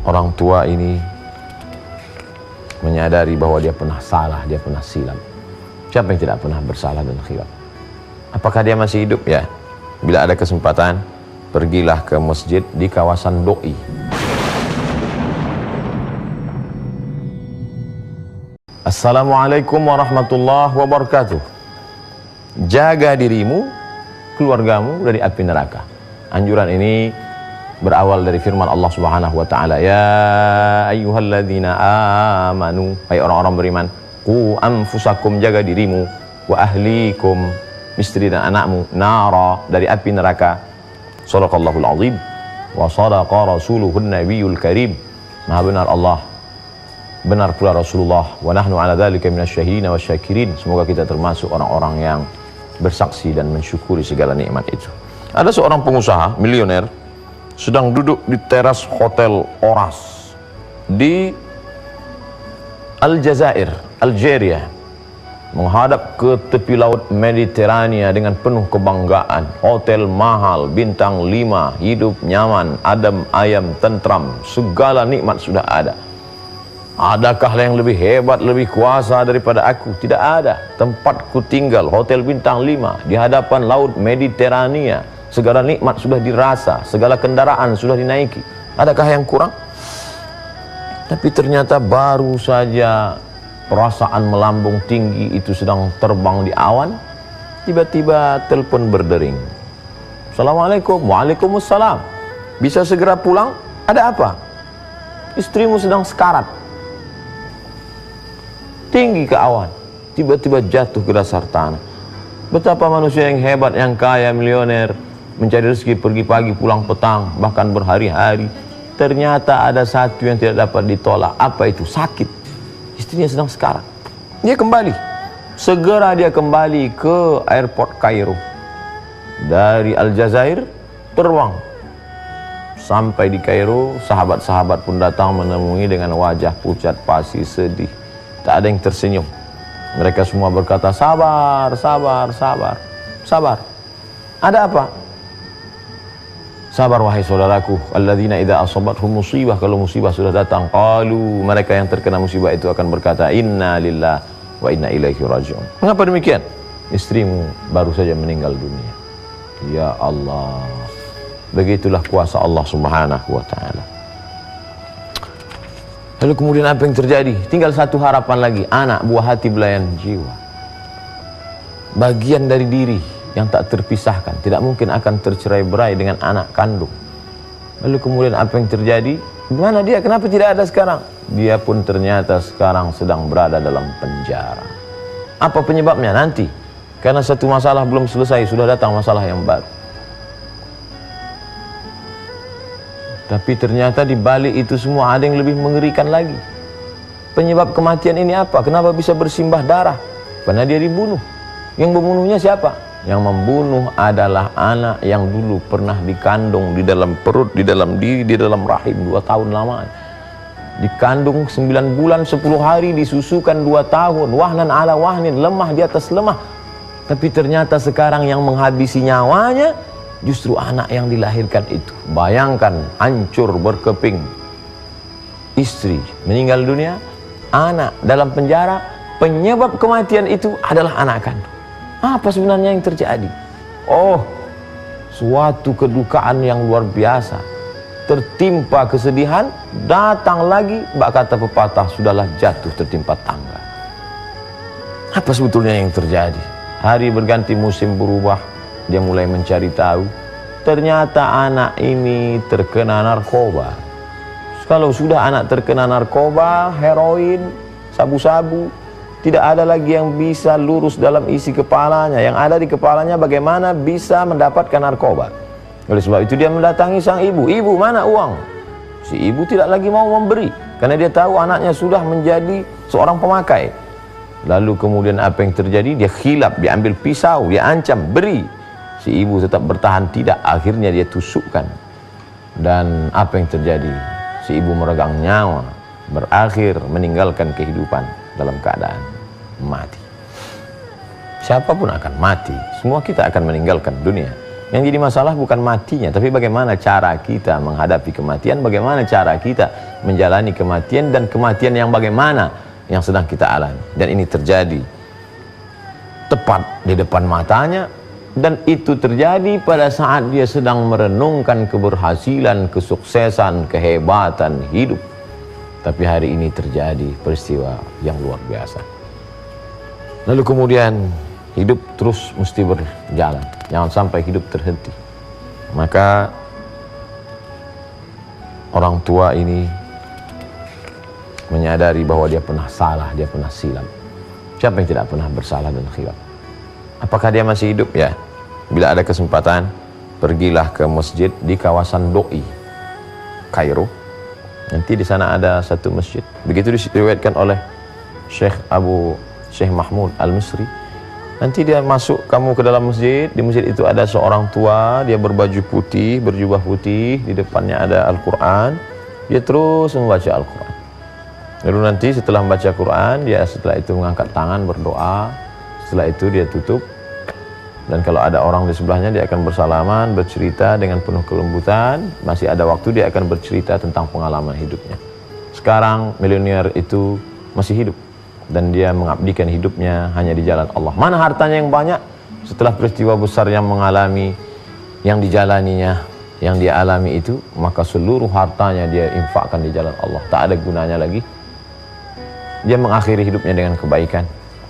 orang tua ini menyadari bahwa dia pernah salah, dia pernah silap. Siapa yang tidak pernah bersalah dan khilaf? Apakah dia masih hidup? Ya. Bila ada kesempatan, pergilah ke masjid di kawasan Doi. Assalamualaikum warahmatullahi wabarakatuh. Jaga dirimu, keluargamu dari api neraka. Anjuran ini berawal dari firman Allah Subhanahu wa taala, ya ayyuhalladzina amanu, hai orang-orang beriman, qu anfusakum, jaga dirimu, wa ahlikum, istri dan anakmu, nara, dari api neraka. Shadaqallahul azim wa shadaqa rasuluhun nabiyul karim. Maha benar Allah, benar pula Rasulullah, wa nahnu ala dzalika minasyahidin wasyakirin. Semoga kita termasuk orang-orang yang bersaksi dan mensyukuri segala nikmat itu. Ada seorang pengusaha milioner sedang duduk di teras hotel Oras di Aljazair, Algeria, menghadap ke tepi laut Mediterania dengan penuh kebanggaan. Hotel mahal, bintang 5, hidup nyaman, adem ayam, tentram, segala nikmat sudah ada. Adakah yang lebih hebat, lebih kuasa daripada aku? Tidak ada. Tempatku tinggal, hotel bintang 5 di hadapan laut Mediterania. Segala nikmat sudah dirasa, segala kendaraan sudah dinaiki. Adakah yang kurang? Tapi ternyata baru saja perasaan melambung tinggi itu sedang terbang di awan, tiba-tiba telepon berdering. Assalamualaikum. Waalaikumsalam. Bisa segera pulang? Ada apa? Istrimu sedang sekarat. Tinggi ke awan, tiba-tiba jatuh ke dasar tanah. Betapa manusia yang hebat, yang kaya, milioner, mencari rezeki, pergi pagi pulang petang, bahkan berhari-hari. Ternyata ada satu yang tidak dapat ditolak. Apa itu? Sakit. Istrinya sedang sekarat. Dia kembali. Segera dia kembali ke airport Kairo. Dari Aljazair terbang sampai di Kairo. Sahabat-sahabat pun datang menemui dengan wajah pucat pasi, sedih. Tak ada yang tersenyum. Mereka semua berkata, sabar, sabar, sabar, sabar. Ada apa? Sabar wahai saudaraku, alladzina idza asabathum musibah, kalau musibah sudah datang, qalu, mereka yang terkena musibah itu akan berkata, inna lillahi wa inna ilaihi raji'un. Mengapa demikian? Istrimu baru saja meninggal dunia. Ya Allah. Begitulah kuasa Allah Subhanahu wa taala. Lalu kemudian apa yang terjadi? Tinggal satu harapan lagi, anak buah hati belayan jiwa. Bagian dari diri yang tak terpisahkan, tidak mungkin akan tercerai-berai dengan anak kandung. Lalu kemudian apa yang terjadi? Mana dia? Kenapa tidak ada sekarang? Dia pun ternyata sekarang sedang berada dalam penjara. Apa penyebabnya? Nanti. Karena satu masalah belum selesai, sudah datang masalah yang baru. Tapi ternyata di balik itu semua ada yang lebih mengerikan lagi. Penyebab kematian ini apa? Kenapa bisa bersimbah darah? Karena dia dibunuh. Yang membunuhnya siapa? Yang membunuh adalah anak yang dulu pernah dikandung di dalam perut, di dalam diri, di dalam rahim 2 tahun lamanya. Dikandung 9 bulan 10 hari, disusukan 2 tahun, wahnan ala wahnin, lemah di atas lemah. Tapi ternyata sekarang yang menghabisi nyawanya justru anak yang dilahirkan itu. Bayangkan, hancur berkeping. Istri meninggal dunia, anak dalam penjara. Penyebab kematian itu adalah anak kandung. Apa sebenarnya yang terjadi? Oh, suatu kedukaan yang luar biasa. Tertimpa kesedihan, datang lagi, bak kata pepatah, sudahlah jatuh tertimpa tangga. Apa sebetulnya yang terjadi? Hari berganti, musim berubah, dia mulai mencari tahu. Ternyata anak ini terkena narkoba. Kalau sudah anak terkena narkoba, heroin, sabu-sabu, tidak ada lagi yang bisa lurus dalam isi kepalanya. Yang ada di kepalanya bagaimana bisa mendapatkan narkoba. Oleh sebab itu dia mendatangi sang ibu. Ibu, mana uang? Si ibu tidak lagi mau memberi, karena dia tahu anaknya sudah menjadi seorang pemakai. Lalu kemudian apa yang terjadi? Dia khilaf, dia ambil pisau, dia ancam, beri. Si ibu tetap bertahan tidak, akhirnya dia tusukkan. Dan apa yang terjadi? Si ibu meregang nyawa, berakhir meninggalkan kehidupan dalam keadaan mati. Siapapun akan mati, semua kita akan meninggalkan dunia. Yang jadi masalah bukan matinya, tapi bagaimana cara kita menghadapi kematian, bagaimana cara kita menjalani kematian, dan kematian yang bagaimana yang sedang kita alami. Dan ini terjadi tepat di depan matanya, dan itu terjadi pada saat dia sedang merenungkan keberhasilan, kesuksesan, kehebatan hidup. Tapi hari ini terjadi peristiwa yang luar biasa. Lalu kemudian hidup terus mesti berjalan, jangan sampai hidup terhenti. Maka orang tua ini menyadari bahwa dia pernah salah, dia pernah silap. Siapa yang tidak pernah bersalah dan khilaf? Apakah dia masih hidup? Ya. Bila ada kesempatan, pergilah ke masjid di kawasan Doi, Kairo. Nanti di sana ada satu masjid. Begitu diriwayatkan oleh Syekh Mahmud Al-Misri. Nanti dia masuk kamu ke dalam masjid. Di masjid itu ada seorang tua, dia berbaju putih, berjubah putih, di depannya ada Al-Quran. Dia terus membaca Al-Quran. Lalu nanti setelah membaca Quran, dia setelah itu mengangkat tangan berdoa. Setelah itu dia tutup. Dan kalau ada orang di sebelahnya, dia akan bersalaman, bercerita dengan penuh kelembutan. Masih ada waktu, dia akan bercerita tentang pengalaman hidupnya. Sekarang milenial itu masih hidup, dan dia mengabdikan hidupnya hanya di jalan Allah. Mana hartanya yang banyak? Setelah peristiwa besar yang mengalami, yang dijalaninya, yang dia alami itu, maka seluruh hartanya dia infakkan di jalan Allah. Tak ada gunanya lagi. Dia mengakhiri hidupnya dengan kebaikan.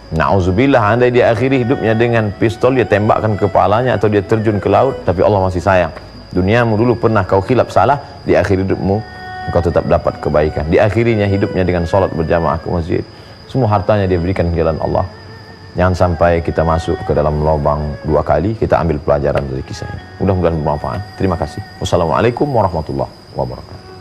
Na'udzubillah, andai dia akhiri hidupnya dengan pistol, dia tembakkan kepalanya atau dia terjun ke laut, tapi Allah masih sayang. Duniamu dulu pernah kau khilaf salah, di akhir hidupmu engkau tetap dapat kebaikan. Di akhirinya hidupnya dengan sholat berjamaah ke masjid. Semua hartanya dia berikan ke jalan Allah. Jangan sampai kita masuk ke dalam lubang dua kali. Kita ambil pelajaran dari kisah ini. Mudah-mudahan bermanfaat. Terima kasih. Wassalamualaikum warahmatullahi wabarakatuh.